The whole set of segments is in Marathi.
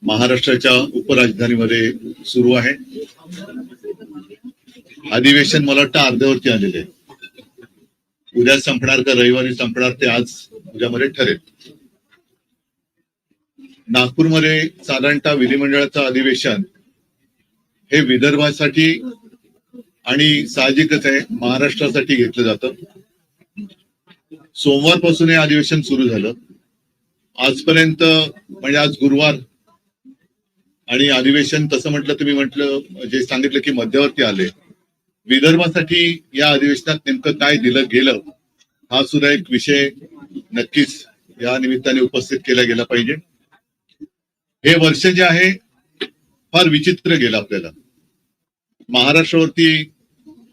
महाराष्ट्राच्या उपराजधानीमध्ये सुरू आहे. अधिवेशन मला वाटतं अर्ध्यावरती आलेले आहे. उद्या संपणार का रविवारी संपणार ते आज उद्यामध्ये ठरेल. नागपूरमध्ये साधारणतः विधिमंडळाचं अधिवेशन हे विदर्भासाठी आणि साहजिकच आहे महाराष्ट्रासाठी घेतलं जातं. सोमवारपासून हे अधिवेशन सुरू झालं. आजपर्यंत म्हणजे आज गुरुवार आणि अधिवेशन तसं म्हटलं तुम्ही म्हटलं जे सांगितलं की मध्यवर्ती आले. विदर्भासाठी या अधिवेशनात नेमकं काय दिलं गेलं हा सुद्धा एक विषय नक्कीच या निमित्ताने उपस्थित केला गेला पाहिजे. हे वर्ष जे आहे फार विचित्र गेलं आपल्याला. महाराष्ट्रावरती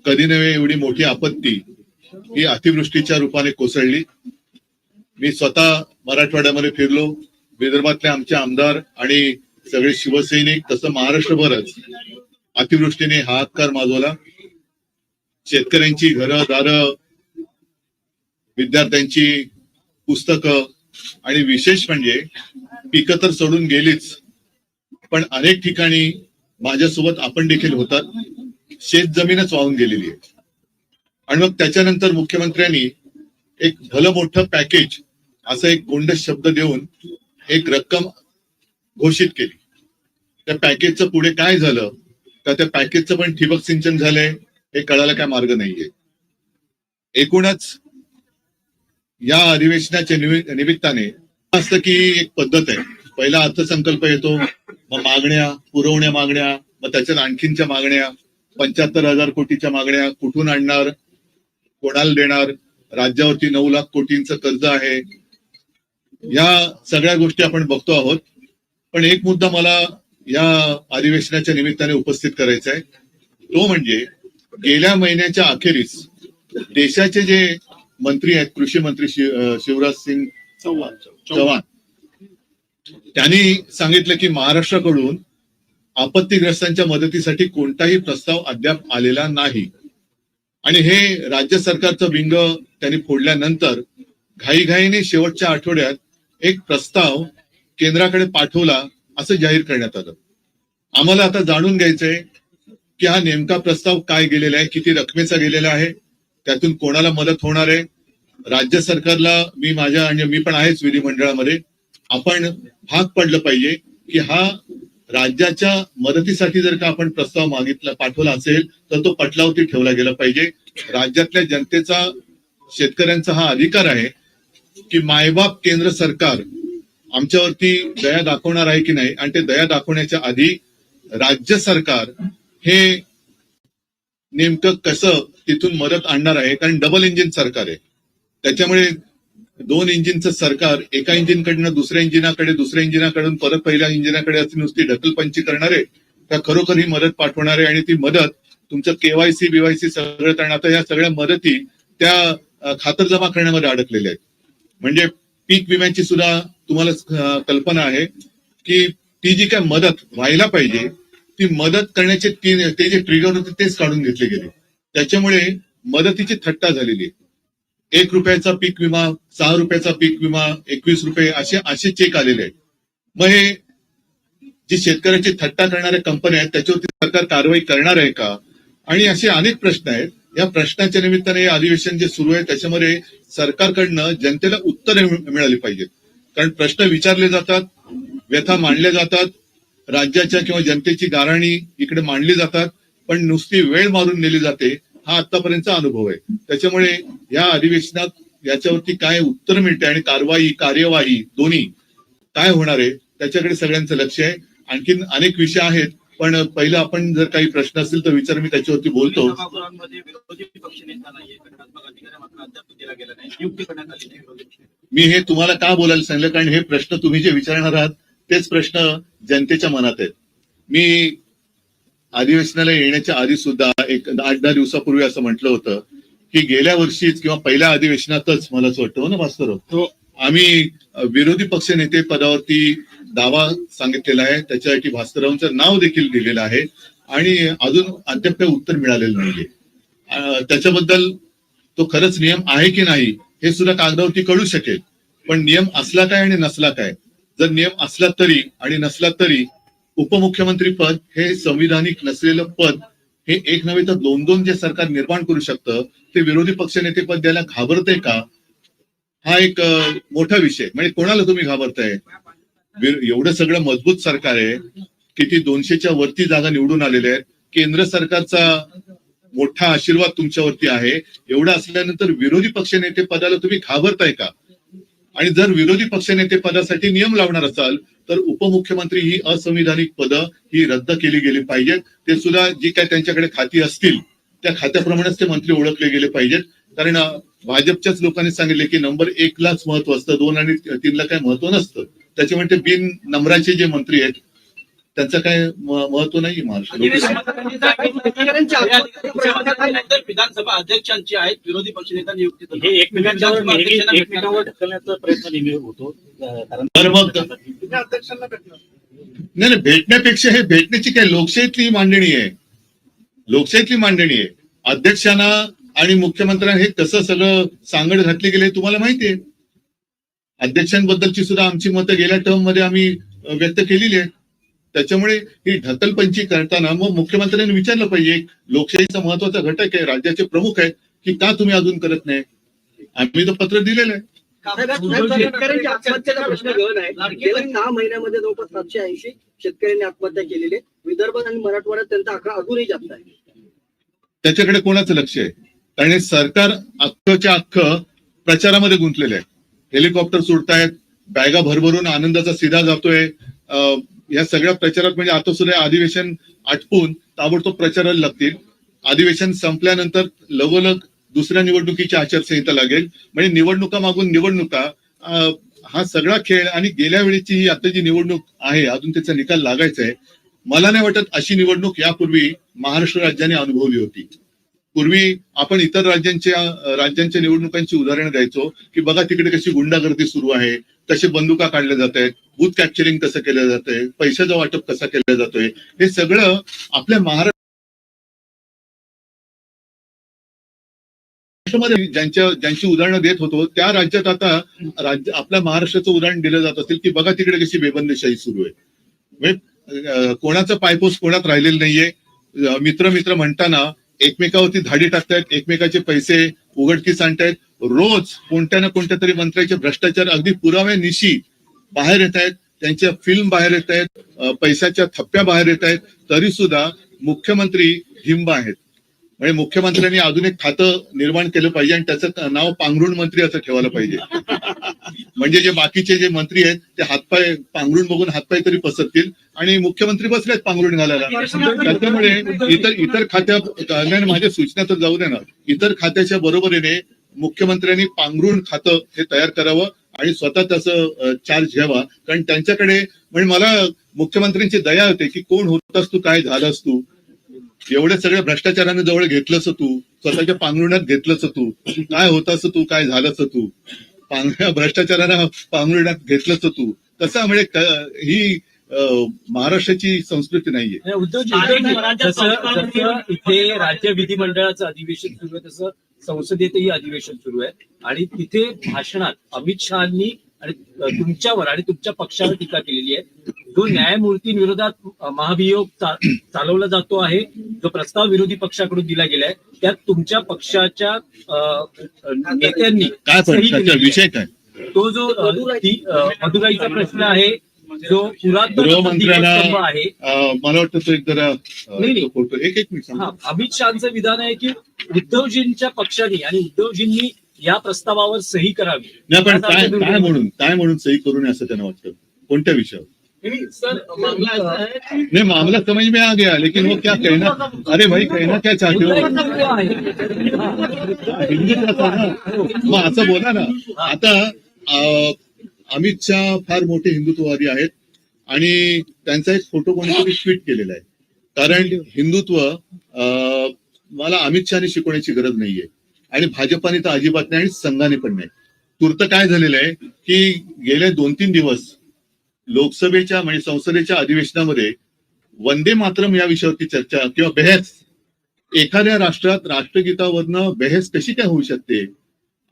कधी नव्हे एवढी मोठी आपत्ती ही अतिवृष्टीच्या रूपाने कोसळली. मी स्वतः मराठवाड्यामध्ये फिरलो. विदर्भातले आमचे आमदार आणि सगळे शिवसैनिक तसं महाराष्ट्रभरच अतिवृष्टीने हाहाकार माजवला. शेतकऱ्यांची घरं दारं, विद्यार्थ्यांची पुस्तकं आणि विशेष म्हणजे पिकं तर सोडून गेलीच, पण अनेक ठिकाणी माझ्यासोबत आपण देखील होतात, शेत जमीनच वाहून गेलेली आहे. आणि मग त्याच्यानंतर मुख्यमंत्र्यांनी एक भलं मोठं पॅकेज असं एक गोंडस शब्द देऊन एक रक्कम घोषित केली. त्या पॅकेजचं पुढे काय झालं तर त्या पॅकेजचं पण ठिबक सिंचन झालंय हे कळायला काय मार्ग नाहीये. एकूणच या अधिवेशनाच्या निमित्ताने असतं की एक पद्धत आहे. पहिला अर्थसंकल्प येतो, मग मागण्या पुरवण्या मागण्या, मग त्याच्यात आणखीनच्या मागण्या, 75,000 कोटीच्या मागण्या कुठून आणणार, कोणाला देणार, राज्यावरती 9 लाख कोटींचं कर्ज आहे. या सगळ्या गोष्टी आपण बघतो आहोत. पण एक मुद्दा मला या अधिवेशनाच्या निमित्ताने उपस्थित करायचा आहे. तो म्हणजे गेल्या महिन्याच्या अखेरीस देशाचे जे मंत्री आहेत, कृषी मंत्री शिवराज सिंग चौहान, त्यांनी सांगितलं की महाराष्ट्राकडून आपत्तीग्रस्तांच्या मदतीसाठी कोणताही प्रस्ताव अद्याप आलेला नाही. आणि हे राज्य सरकारचं बिंग त्यांनी फोडल्यानंतर घाईघाईने शेवटच्या आठवड्यात एक प्रस्ताव केंद्राकडे पाठवला असं जाहीर करण्यात आलं. आम्हाला आता जाणून घ्यायचंय की हा नेमका प्रस्ताव काय गेलेला आहे, किती रकमेचा गेलेला आहे, त्यातून कोणाला मदत होणार आहे. राज्य सरकारला मी पण आहेच विधिमंडळामध्ये, आपण भाग पडलं पाहिजे की हा राज्याच्या मदतीसाठी जर का आपण प्रस्ताव पाठवला असेल तर तो पटलावरती ठेवला गेला पाहिजे. राज्यातल्या जनतेचा, शेतकऱ्यांचा हा अधिकार आहे की मायबाप केंद्र सरकार आमच्यावरती दया दाखवणार आहे की नाही, आणि ते दया दाखवण्याच्या आधी राज्य सरकार हे नेमकं कसं तिथून मदत आणणार आहे. कारण डबल इंजिन सरकार आहे, त्याच्यामुळे 2 इंजिनचं सरकार एका इंजिनकडनं दुसऱ्या इंजिनाकडे, दुसऱ्या इंजिनाकडून परत पहिल्या इंजिनाकडे अशी नुसती ढकलपंची करणार आहे का खरोखर ही मदत पाठवणार आहे. आणि ती मदत तुमचं केवायसी बीवायसी सगळं करणं, आता या सगळ्या मदती त्या खातरजमा करण्यामध्ये अडकलेल्या आहेत. म्हणजे पीक विम्याची सुद्धा तुम्हाला कल्पना आहे की ती जी काय मदत व्हायला पाहिजे ती मदत करण्याचे ते जे ट्रिगर होते तेच काढून घेतले गेले. त्याच्यामुळे मदतीची थट्टा झालेली आहे. 1 रुपयाचा पीक विमा, 6 रुपयाचा पीक विमा, 21 रुपये असे चेक आलेले आहेत. मग हे जी शेतकऱ्याची थट्टा करणाऱ्या कंपन्या आहेत त्याच्यावरती सरकार कारवाई करणार आहे का, आणि असे अनेक प्रश्न आहेत. या प्रश्नाच्या निमित्ताने अधिवेशन जे सुरू आहे त्याच्यामध्ये सरकारकडनं जनतेला उत्तरे मिळाली पाहिजेत. कारण प्रश्न विचारले जातात, व्यथा मांडल्या जातात, राज्याच्या किंवा जनतेची गाऱ्हाणी इकडे मांडली जातात, पण नुसती वेळ मारून नेली जाते. हा आतापर्यंतचा अनुभव आहे. त्याच्यामुळे या अधिवेशनात याच्यावरती काय उत्तर मिळते आणि कार्यवाही दोन्ही काय होणार आहे त्याच्याकडे सगळ्यांचं लक्ष आहे. आणखीन अनेक विषय आहेत, पण पहिलं आपण जर काही प्रश्न असतील तर विचार, मी त्याच्यावरती बोलतो. मी हे तुम्हाला का बोलायला सांगितलं कारण हे प्रश्न तुम्ही जे विचारणार आहात तेच प्रश्न जनतेच्या मनात आहेत. मी अधिवेशनाला येण्याच्या आधी सुद्धा एक 8-10 दिवसापूर्वी असं म्हटलं होतं की गेल्या वर्षीच किंवा पहिल्या अधिवेशनातच मला असं वाटतं, हो ना भास्करराव, आम्ही विरोधी पक्ष नेते पदावरती दावा सांगितलेला आहे. त्याच्यासाठी भास्कररावांचं नाव देखील दिलेलं आहे आणि अजून अद्याप काही उत्तर मिळालेलं नाहीये. त्याच्याबद्दल तो खरंच नियम आहे की नाही हे सुद्धा कागदावरती कळू शकेल, पण नियम असला काय आणि नसला काय. जर नियम असला तरी आणि नसला तरी उपमुख्यमंत्री पद हे संविधानिक नसलेलं पद हे एक नव्हे तर दोन दोन जे सरकार निर्माण करू शकतं ते विरोधी पक्षनेते पद द्यायला घाबरते का? हा एक मोठा विषय. म्हणजे कोणाला तुम्ही घाबरताय? एवढं सगळं मजबूत सरकार आहे, किती 200च्या वरती जागा निवडून आलेल्या आहेत, केंद्र सरकारचा मोठा आशीर्वाद तुमच्यावरती आहे. एवढं असल्यानंतर विरोधी पक्षनेते पदाला तुम्ही घाबरताय का? आणि जर विरोधी पक्षनेते पदासाठी नियम लावणार असाल तर उपमुख्यमंत्री ही असंविधानिक पदं ही रद्द केली गेली पाहिजेत. ते सुद्धा जी काय त्यांच्याकडे खाती असतील त्या खात्याप्रमाणेच ते मंत्री ओळखले गेले पाहिजेत. कारण भाजपच्याच लोकांनी सांगितले की नंबर 1 लाच महत्व असतं, 2 आणि 3 ला काही महत्व नसतं. त्याच्यामुळे ते बिन नंबराचे जे मंत्री आहेत त्यांचं काय महत्व नाही विधानसभा अध्यक्षांची आहेत विरोधी पक्षनेता नियुक्ती हे एकमेकांवर ढकलण्याचा प्रयत्न नेहमी होतो. तर मग नाही भेटण्यापेक्षा हे भेटण्याची काय लोकशाहीतली मांडणी आहे. लोकशाहीतली मांडणी आहे. अध्यक्षांना आणि मुख्यमंत्र्यांना हे कसं सगळं सांगड घातले गेले तुम्हाला माहिती आहे. अध्यक्षांबद्दलची सुद्धा आमची मतं गेल्या टर्म मध्ये आम्ही व्यक्त केलेली आहेत. त्याच्यामुळे ही ढकलपंची करताना मग मुख्यमंत्र्यांनी विचारलं पाहिजे, लोकशाहीचा महत्वाचा घटक आहे, राज्याचे प्रमुख आहेत, की का तुम्ही अजून करत नाही? आम्ही तर पत्र दिलेलं आहे. शेतकऱ्यांची आत्महत्येचा प्रश्न घेऊन आहे. गेल्या 6 महिन्यामध्ये जवळपास 780 शेतकऱ्यांनी आत्महत्या केलेली आहे. विदर्भ आणि मराठवाड्यात त्यांचा आकडा अजूनही जास्त आहे. त्याच्याकडे कोणाचं लक्ष आहे? कारण हे सरकार अख्खच्या अख्खं प्रचारामध्ये गुंतलेलं आहे. हेलिकॉप्टर सुटतायत, बॅगा भरभरून आनंदाचा सीधा जातोय. या सगळ्या प्रचारात म्हणजे आता सुद्धा अधिवेशन आटपून ताबडतोब प्रचाराला लागतील. अधिवेशन संपल्यानंतर लगोलग दुसऱ्या निवडणुकीची आचारसंहिता लागेल. म्हणजे निवडणुका मागून निवडणुका हा सगळा खेळ. आणि गेल्या वेळेची ही आता जी निवडणूक आहे अजून त्याचा निकाल लागायचा आहे. मला नाही वाटत अशी निवडणूक यापूर्वी महाराष्ट्र राज्याने अनुभवली होती. पूर्वी आपण इतर राज्यांच्या निवडणुकांची उदाहरणं द्यायचो की बघा तिकडे कशी गुंडागर्दी सुरू आहे, कसे बंदुका काढल्या जात आहेत, बूथ कॅप्चरिंग कसं केलं जातंय, पैशाचं वाटप कसं केलं जातोय. हे सगळं आपल्या महाराष्ट्रामध्ये ज्यांची उदाहरणं देत होतो त्या राज्यात आता आपल्या महाराष्ट्राचं उदाहरण दिलं जात असेल की बघा तिकडे कशी बेबंदीशाही सुरू आहे. म्हणजे कोणाचं पायपोस कोणात राहिलेलं नाहीये. मित्र म्हणताना एकमेकावरती धाडी टाकतायत, एकमेकाचे पैसे उघडकीस आणतायत. रोज कोणत्या ना कोणत्या तरी मंत्र्याचे भ्रष्टाचार अगदी पुराव्यानिशी बाहेर येत आहेत, त्यांच्या फिल्म बाहेर येत आहेत, पैशाच्या थप्प्या बाहेर येत आहेत. तरी सुद्धा मुख्यमंत्री ढिंब आहेत. म्हणजे मुख्यमंत्र्यांनी अजून एक खातं निर्माण केलं पाहिजे आणि त्याचं नाव पांघरुण मंत्री असं ठेवायला पाहिजे. म्हणजे जे बाकीचे जे मंत्री आहेत ते हातपाय पांघरुण बघून हातपाय तरी पसरतील आणि मुख्यमंत्री बसलेत पांघरुण घालायला. त्याच्यामुळे इतर खात्या माझ्या सूचना तर जाऊ दे ना, इतर खात्याच्या बरोबरीने मुख्यमंत्र्यांनी पांघरुण खातं हे तयार करावं आणि स्वतः त्याचं चार्ज घ्यावा. कारण त्यांच्याकडे म्हणजे मला मुख्यमंत्र्यांची दया होते की कोण होतास तू, काय झालास तू, एवढ्या सगळ्या भ्रष्टाचाराने जवळ घेतलंस तू, स्वतःच्या पांघरुणात घेतलंस तू, काय होतास तू, काय झालंस तू, भ्रष्टाचारानं पांघरुणात घेतलंस तू. तसं म्हणजे ही महाराष्ट्राची संस्कृती नाहीये. इथे राज्य विधिमंडळाचं अधिवेशन सुरू आहे तसं संसदेतही अधिवेशन सुरू आहे आणि तिथे भाषणात अमित शहानी आणि तुमच्यावर आणि तुमच्या पक्षावर टीका केलेली आहे. जो न्यायमूर्तींविरोधात महाभियोग चालवला जातो आहे, जो प्रस्ताव विरोधी पक्षाकडून दिला गेलाय, त्यात तुमच्या पक्षाच्या नेत्यांनी काय विषय काय तो जो मधुराईचा प्रश्न आहे, जो गृहमंत्र्यांना आहे, मला वाटतं तो एक जरा एक मिनिट. अमित शहाचं विधान आहे की उद्धवजींच्या पक्षाने आणि उद्धवजींनी या प्रस्तावावर सही करावी. नाही पण काय म्हणून सही करू नये असं त्यांना वाटतं? कोणत्या विषयावर? नहीं मामला समझ में आ गया, लेकिन वो क्या कहना, अरे भाई कहना क्या चाहते हो? हिंदी मग असं बोला ना. आता अमित शाह फार मोठे हिंदुत्ववादी आहेत आणि त्यांचा एक फोटो कोणीतरी ट्विट केलेला आहे. कारण हिंदुत्व मला अमित शहाने शिकवण्याची गरज नाहीये आणि भाजपाने तर अजिबात नाही आणि संघाने पण नाही. तूर्त काय झालेलं आहे की गेले 2-3 दिवस लोकसभेच्या म्हणजे संसदेच्या अधिवेशनामध्ये वंदे मातरम या विषयावरती चर्चा किंवा बहस, एखाद्या राष्ट्रात राष्ट्रगीतावरनं बहस कशी काय होऊ शकते?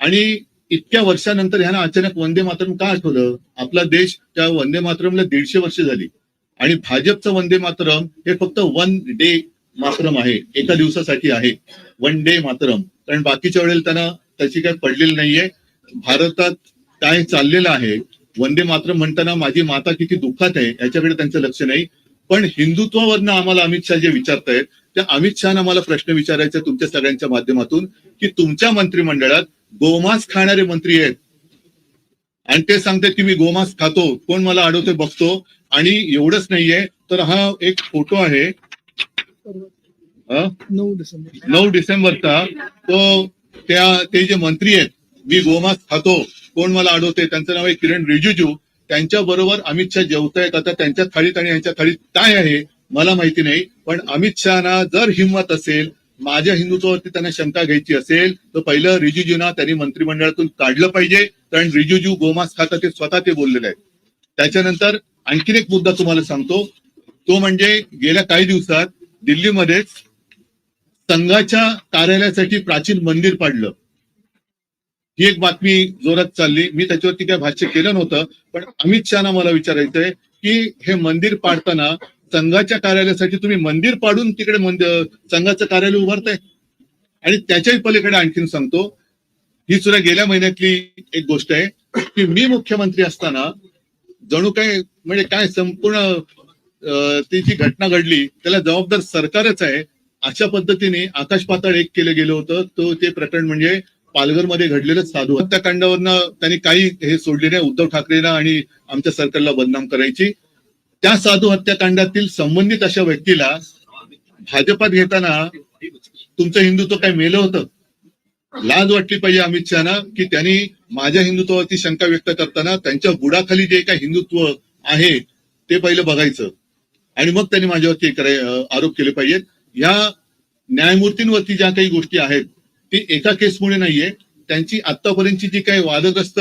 आणि इतक्या वर्षानंतर ह्यांना अचानक वंदे मातरम का आठवलं? आपला देश त्या वंदे मातरमला 150 वर्ष झाली आणि भाजपचं वंदे मातरम हे फक्त 1 डे मातरम आहे, एका दिवसासाठी आहे, 1 डे मातरम. कारण बाकीच्या वेळेला त्यांना त्याची काही पडलेली नाहीये. भारतात काय चाललेलं आहे, वंदे मातरम म्हणताना माझी माता किती दुःखात आहे याच्याकडे त्यांचं लक्ष नाही. पण हिंदुत्वावरनं आम्हाला अमित शहा जे विचारतायत, त्या अमित शहानं आम्हाला प्रश्न विचारायचा तुमच्या सगळ्यांच्या माध्यमातून, की तुमच्या मंत्रिमंडळात गोमांस खाणारे मंत्री आहेत आणि ते सांगतात की मी गोमांस खातो, कोण मला अडवते बघतो. आणि एवढंच नाहीये तर हा एक फोटो आहे 9 डिसेंबरचा, तो ते जे मंत्री आहेत, मी गोमांस खातो, कोण मला अडवते, त्यांचं नाव आहे किरण रिजिजू. त्यांच्या बरोबर अमित शहा जेवतायत. आता त्यांच्या थाळीत आणि यांच्या थाळीत काय आहे मला माहिती नाही, पण अमित शहाना जर हिंमत असेल, माझ्या हिंदुत्वावरती त्यांना शंका घ्यायची असेल, तर पहिलं रिजिजूना त्यांनी मंत्रिमंडळातून काढलं पाहिजे, कारण रिजिजू गोमांस खातात ते स्वतः ते बोललेले आहेत. त्याच्यानंतर आणखीन एक मुद्दा तुम्हाला सांगतो, तो म्हणजे गेल्या काही दिवसात दिल्लीमध्येच संघाच्या कार्यालयासाठी प्राचीन मंदिर पाडलं. ही एक बातमी जोरात चालली. मी त्याच्यावरती काय भाष्य केलं नव्हतं, पण अमित शहाना मला विचारायचंय की हे मंदिर पाडताना संघाच्या कार्यालयासाठी तुम्ही मंदिर पाडून तिकडे संघाचं कार्यालय उभारताय. आणि त्याच्याही पलीकडे आणखीन सांगतो, ही सुद्धा गेल्या महिन्यातली एक गोष्ट आहे की मी मुख्यमंत्री असताना जणू काय म्हणजे काय संपूर्ण ती जी घटना घडली त्याला जबाबदार सरकारच आहे, अशा पद्धतीने आकाश पाताळ एक केलं गेलं होतं. तो ते प्रकरण म्हणजे पालघरमध्ये घडलेलं साधू हत्याकांडावरनं त्यांनी काही हे सोडले नाही, उद्धव ठाकरेंना आणि आमच्या सरकारला बदनाम करायची. त्या साधू हत्याकांडातील संबंधित अशा व्यक्तीला भाजपात घेताना तुमचं हिंदुत्व काय मेलं होतं? लाज वाटली पाहिजे अमित शहाना की त्यांनी माझ्या हिंदुत्वावरती शंका व्यक्त करताना त्यांच्या बुडाखाली जे काही हिंदुत्व आहे ते पहिलं बघायचं आणि मग त्यांनी माझ्यावरती आरोप केले पाहिजेत. या न्यायमूर्तींवरती ज्या काही गोष्टी आहेत ती एका केसमुळे नाहीये, त्यांची आतापर्यंतची जी काही वादग्रस्त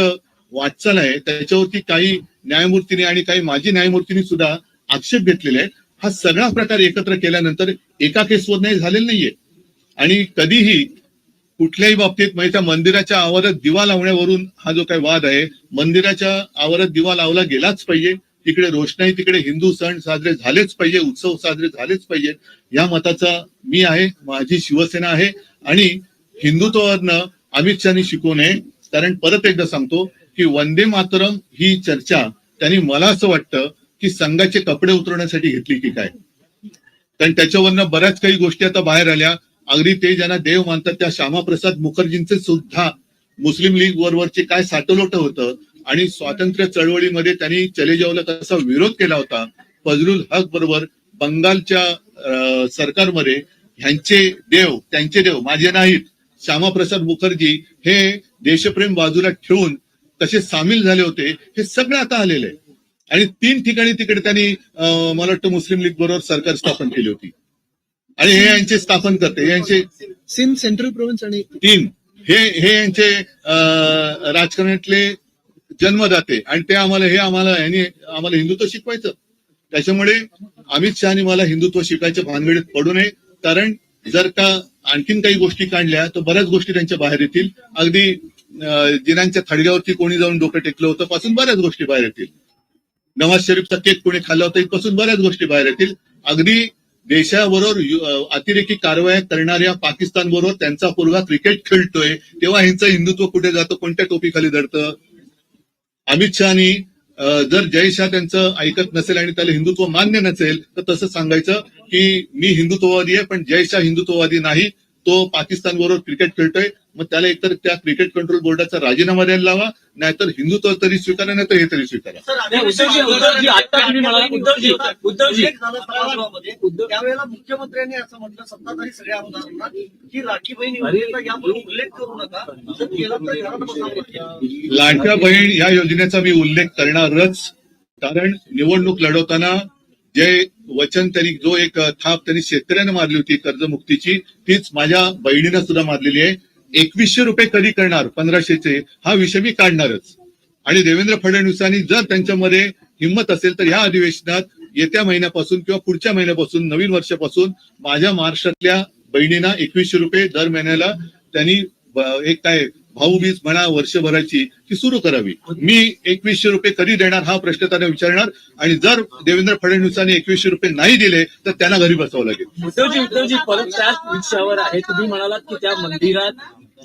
वाटचाल आहे त्याच्यावरती काही न्यायमूर्तींनी आणि काही माजी न्यायमूर्तींनी सुद्धा आक्षेप घेतलेले आहेत. हा सगळा प्रकार एकत्र केल्यानंतर एका केसवर नाही झालेला नाहीये. आणि कधीही कुठल्याही बाबतीत म्हणजे त्या मंदिराच्या आवारात दिवा लावण्यावरून हा जो काही वाद आहे, मंदिराच्या आवारात दिवा लावला गेलाच पाहिजे, तिकडे रोषणाई, तिकडे हिंदू सण साजरे झालेच पाहिजे, उत्सव साजरे झालेच पाहिजेत, या मताचा मी आहे, माझी शिवसेना आहे. आणि हिंदुत्वावरनं अमित शहानी शिकू नये, कारण परत एकदा सांगतो की वंदे मातरम ही चर्चा त्यांनी मला असं वाटतं की संघाचे कपडे उतरवण्यासाठी घेतली की काय, कारण त्याच्यावरनं बऱ्याच काही गोष्टी आता बाहेर आल्या. अगदी ते ज्यांना देव मानतात त्या श्यामाप्रसाद मुखर्जींचे सुद्धा मुस्लिम लीग बरोबरचे काय साटलोट होतं आणि स्वातंत्र्य चळवळीमध्ये त्यांनी चले जावला कसा विरोध केला होता. फजलुल हक बरोबर बंगालच्या सरकारमध्ये ह्यांचे देव, त्यांचे देव माझे नाहीत, श्यामाप्रसाद मुखर्जी हे देशप्रेम बाजूला ठेवून कसे सामील झाले होते, हे सगळं आता आलेलं आहे. आणि 3 ठिकाणी तिकडे त्यांनी मला वाटतं मुस्लिम लीग बरोबर सरकार स्थापन केली होती आणि हे यांचे स्थापन करते, यांचे सिंध सेंट्रल प्रोव्हिन्स आणि 3 हे यांचे राजकारणातले जन्मदाते आणि ते आम्हाला हिंदुत्व शिकवायचं. त्याच्यामुळे अमित शहानी मला हिंदुत्व शिकायच्या भानगडीत पडू नये, कारण जर का आणखीन काही गोष्टी काढल्या तर बऱ्याच गोष्टी त्यांच्या बाहेर येतील. अगदी जिनांच्या थडग्यावरती कोणी जाऊन डोकं टेकलं होतं पासून बऱ्याच गोष्टी बाहेर येतील. नवाज शरीफचा केक कोणी खाल्ला होता इथपासून बऱ्याच गोष्टी बाहेर येतील. अगदी देशाबरोबर अतिरेकी कारवाया करणाऱ्या पाकिस्तान बरोबर त्यांचा पोरगा क्रिकेट खेळतोय तेव्हा ह्यांचं हिंदुत्व कुठे जातं, कोणत्या टोपीखाली धरतं. अमित शहानी जर जय शाह त्यांचं ऐकत नसेल आणि त्याला हिंदुत्व मान्य नसेल तर तसं सांगायचं की मी हिंदुत्ववादी आहे पण जय शाह हिंदुत्ववादी नाही, तो पाकिस्तान बरोबर क्रिकेट खेळतोय. मग त्याला एकतर त्या क्रिकेट कंट्रोल बोर्डाचा राजीनामा द्यायला लावा, नाहीतर हिंदुत्व तरी स्वीकारा, नाही तर हे तरी स्वीकारा. उद्धवजी आता तुम्ही म्हणाला उद्धवजी त्यावेळेला मुख्यमंत्र्यांनी असं म्हटलं सत्ताधारी सगळ्या आमदारांना की लाडकी बहीण योजनेचा यापुढे उल्लेख करू नका, जर केला तर घरात बसावं. लाडक्या बहीण या योजनेचा मी उल्लेख करणारच, कारण निवडणूक लढवताना जे वचन त्यांनी, जो एक थाप त्यांनी शेतकऱ्यांना मारली होती कर्जमुक्तीची, तीच माझ्या बहिणीनं सुद्धा मारलेली आहे. 2100 रुपये कधी करणार 1500चे, हा विषय मी काढणारच. आणि देवेंद्र फडणवीसांनी जर त्यांच्यामध्ये हिंमत असेल तर या अधिवेशनात येत्या महिन्यापासून किंवा पुढच्या महिन्यापासून नवीन वर्षापासून माझ्या महाराष्ट्रातल्या बहिणींना 2100 रुपये दर महिन्याला त्यांनी एक काय भाऊबीज म्हणा वर्षभराची ती सुरू करावी. मी 2100 रुपये कधी देणार हा प्रश्न त्यांना विचारणार आणि जर देवेंद्र फडणवीसांनी 2100 रुपये नाही दिले तर त्यांना घरी बसावं लागेल. उद्धवजी परत त्याच विषयावर आहे. तुम्ही म्हणालात की त्या मंदिरात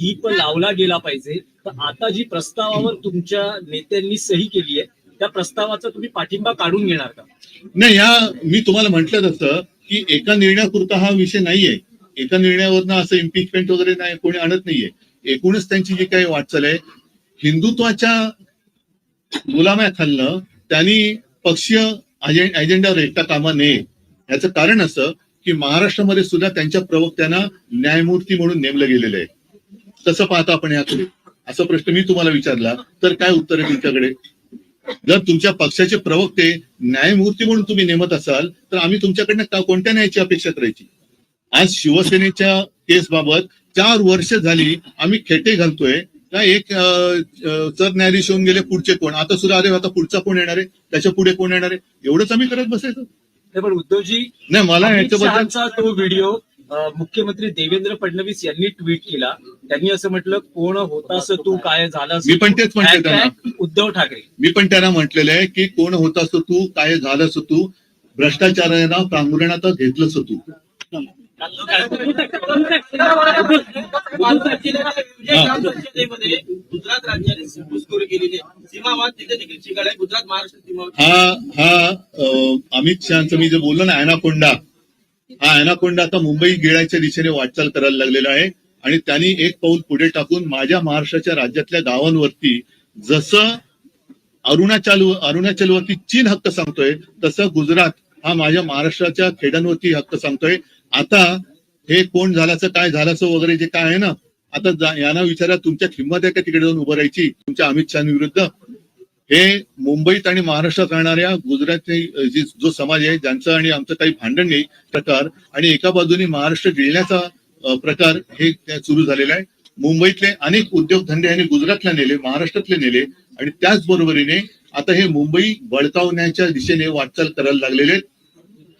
दीप लावला गेला पाहिजे, तर आता जी प्रस्तावावर तुमच्या नेत्यांनी सही केली आहे त्या प्रस्तावाचा तुम्ही पाठिंबा काढून घेणार का? नाही, मी तुम्हाला म्हटलं तसं की एका निर्णयापुरता हा विषय नाहीये. एका निर्णयावरनं असं इम्पिचमेंट वगैरे नाही कोणी आणत नाहीये. एकूणच त्यांची जी काही वाटचाल आहे हिंदुत्वाच्या गुलाम्याखालनं त्यांनी पक्षीय अजेंड्यावर एकटा कामा नये. याचं कारण असं की महाराष्ट्रामध्ये सुद्धा त्यांच्या प्रवक्त्यांना न्यायमूर्ती म्हणून नेमलं गेलेलं आहे. कसं पाहता आपण याकडे? असा प्रश्न मी तुम्हाला विचारला तर काय उत्तर आहे तुमच्याकडे? जर तुमच्या पक्षाचे प्रवक्ते न्यायमूर्ती म्हणून तुम्ही नेमत असाल तर आम्ही तुमच्याकडनं कोणत्या न्यायाची अपेक्षा करायची? आज शिवसेनेच्या केसबाबत 4 वर्ष झाली आम्ही खेटे घालतोय का एक सरन्यायाधीश होऊन गेले, पुढचे कोण? आता सुद्धा अरे आता पुढचा कोण येणार आहे, त्याच्या पुढे कोण येणार आहे, एवढंच आम्ही करत बसायचं? नाही, पण उद्धवजी नाही, मला अमित याच्याबद्दल शहाचा तो व्हिडिओ मुख्यमंत्री देवेंद्र फडणवीस यांनी ट्विट केला. त्यांनी असं म्हटलं, कोण होतास तू, काय झालं? मी पण तेच म्हटलं त्यांना. उद्धव ठाकरे. मी पण त्यांना म्हटलेलं आहे की कोण होतास तू, काय झालंस तू, भ्रष्टाचारांना पांघरुणात घेतलंस तू. ग्रामपंचायतीमध्ये गुजरात राज्याने घुसखोरी केलेली आहे. सीमावाद तिथे देखील शिकायला गुजरात महाराष्ट्र सीमावाद. हा अमित शहाचं मी जे बोललो ना अॅनाकोंडा, हा अॅनाकोंडा आता मुंबई गिळायच्या दिशेने वाटचाल करायला लागलेला आहे आणि त्यांनी एक पाऊल पुढे टाकून माझ्या महाराष्ट्राच्या राज्यातल्या गावांवरती जसं अरुणाचलवरती चीन हक्क सांगतोय तसं गुजरात हा माझ्या महाराष्ट्राच्या खेड्यांवरती हक्क सांगतोय. आता हे कोण झाल्याचं काय झाल्याचं वगैरे जे काय आहे ना, आता यांना विचारा तुमच्या हिंमत आहे का तिकडे जाऊन उभं राहायची तुमच्या अमित शहाविरुद्ध? हे मुंबईत आणि महाराष्ट्रात राहणाऱ्या गुजराती जो समाज आहे ज्यांचं आणि आमचं काही भांडण नाही प्रकार आणि एका बाजूने महाराष्ट्र गिळण्याचा प्रकार हे सुरू झालेला आहे. मुंबईतले अनेक उद्योगधंदे यांनी गुजरातला नेले, महाराष्ट्रातले नेले आणि त्याचबरोबरीने आता हे मुंबई बळकावण्याच्या दिशेने वाटचाल करायला लागलेले.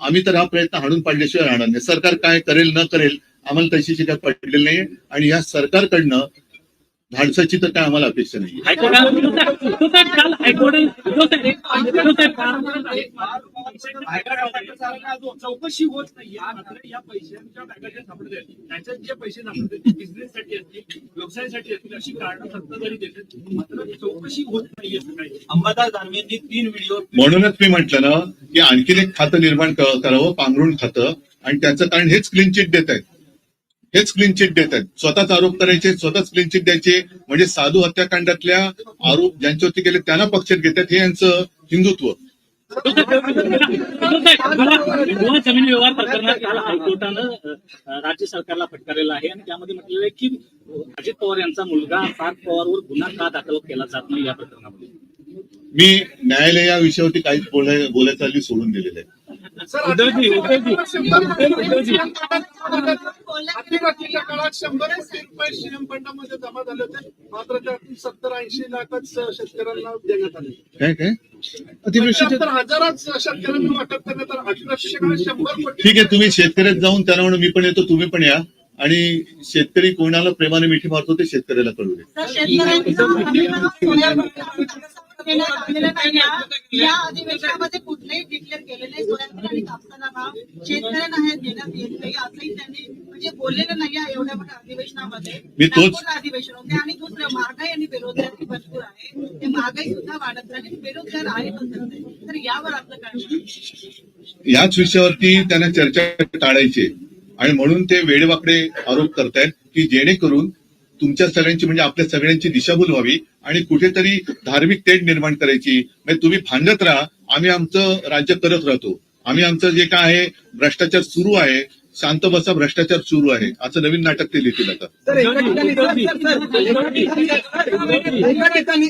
आम्ही तर हा प्रयत्न हाणून पाडल्याशिवाय राहणार नाही. सरकार काय करेल न करेल आम्हाला तशी काय पडलेली नाहीये आणि या सरकारकडनं धाडसाची तर काय आम्हाला अपेक्षा नाही. चौकशी होत नाहीये. मात्र या पैशांच्या बॅगाच्या सापडत आहेत, त्याच्यात जे पैसे सापडतात ते बिझनेससाठी असतील, व्यवसायासाठी असतील अशी कारणं सत्ताधारी देतात. मात्र चौकशी होत नाहीये. सकाळी अंबादास दानवेंनी 3 व्हिडिओ. म्हणूनच मी म्हटलं ना की आणखीन एक खातं निर्माण करावं, पांघरुण खातं, आणि त्याचं कारण हेच क्लीन चिट देत आहेत. हेच क्लीन चिट देत आहेत. स्वतःच आरोप करायचे, स्वतःच क्लीन चिट द्यायचे, म्हणजे साधू हत्याकांडातल्या आरोप ज्यांच्यावरती केले त्यांना पक्षात घेतात. हे यांचं हिंदुत्व. गोवा जमीन व्यवहार प्रकरणात काल हायकोर्टानं राज्य सरकारला फटकारलेलं आहे आणि त्यामध्ये म्हटलेलं आहे की अजित पवार यांचा मुलगा पार्थ पवारवर गुन्हा का दाखल केला जात नाही या प्रकरणामध्ये. मी न्यायालय या विषयावरती काहीच बोलायचं हल्ली सोडून दिलेलं आहे. अतिवृष्टीच्या काळात 100 कोटी रुपये सीएम फंडामध्ये जमा झाले होते, मात्र त्यातून 70-80 लाखच शेतकऱ्यांना देण्यात आले. काय अतिवृष्टीच्या 70,000च शेतकऱ्यांना वाटप करण्यात आलं. अतिवृष्टीच्या काळात 100 कोटी. ठीक आहे, तुम्ही शेतकऱ्यात जाऊन त्यांना म्हणून मी पण येतो, तुम्ही पण या, आणि शेतकरी कोणाला प्रेमाने मिठी मारतो ते शेतकऱ्याला कळू दे. या अधिवेशनामध्ये कुठलेही डिक्लेअर केले नाही. सोयाबीन आणि कापसाला भाव शेतकऱ्यांना हे देण्यात येत नाही असंही त्यांनी म्हणजे बोललेलं नाही या एवढ्या मोठ्या अधिवेशनामध्ये. मी तोच- नागपूरला अधिवेशन होते आणि दुसरं महागाई आणि बेरोजगारी भरपूर आहे. ते महागाई सुद्धा वाढत राहील, बेरोजगार आहेतच. तर यावर आपलं काय? याच विषयावरती त्यांना चर्चा टाळायची आणि म्हणून ते वेडेवाकडे आरोप करतायत की जेणेकरून तुमच्या सगळ्यांची म्हणजे आपल्या सगळ्यांची दिशाभूल व्हावी आणि कुठेतरी धार्मिक तेढ निर्माण करायची. म्हणजे तुम्ही भांडत राहा, आम्ही आमचं राज्य करत राहतो, आम्ही आमचं जे काय आहे भ्रष्टाचार सुरू आहे, शांत बसा भ्रष्टाचार सुरू आहे, असं नवीन नाटक ते लिहितील आता.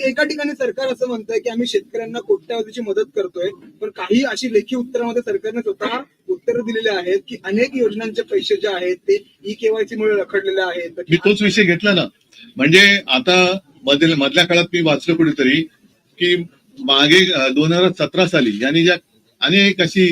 एका ठिकाणी सरकार असं म्हणतंय की आम्ही शेतकऱ्यांना कोट्यावधीची मदत करतोय, पण काही अशी लेखी उत्तरामध्ये सरकारने स्वतः उत्तर दिलेले आहेत की अनेक योजनांचे पैसे जे आहेत ते ई-केवायसी मुळे रखडलेले आहेत. मी तोच विषय घेतला ना. म्हणजे आता मधल्या काळात मी वाचलं कुठेतरी की मागे 2017 साली यांनी ज्या अनेक अशी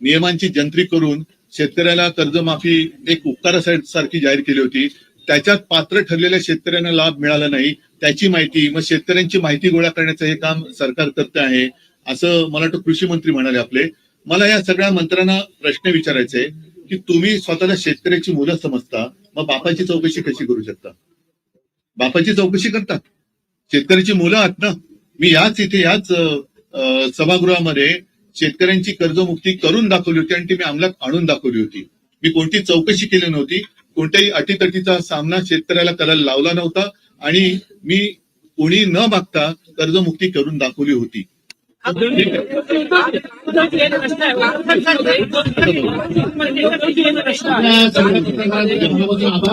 नियमांची जंत्री करून शेतकऱ्याला कर्जमाफी एक उपकारासारखी जाहीर केली होती. त्याच्यात पात्र ठरलेल्या शेतकऱ्यांना लाभ मिळाला नाही त्याची माहिती, मग शेतकऱ्यांची माहिती गोळा करण्याचं हे काम सरकार करते आहे असं मला वाटतं कृषी मंत्री म्हणाले आपले. मला या सगळ्या मंत्र्यांना प्रश्न विचारायचे की तुम्ही स्वतःला शेतकऱ्याची मुलं समजता, मग बापाची चौकशी कशी करू शकता? बापाची चौकशी करता, शेतकऱ्याची मुलं आहात ना. मी याच सभागृहामध्ये शेतकऱ्यांची कर्जमुक्ती करून दाखवली होती आणि ती मी अंमलात आणून दाखवली होती. मी कोणती चौकशी केली नव्हती, कोणत्याही अटीतटीचा सामना शेतकऱ्याला करायला लावला नव्हता आणि मी कोणी न मागता कर्जमुक्ती करून दाखवली होती. प्रश्न आहे.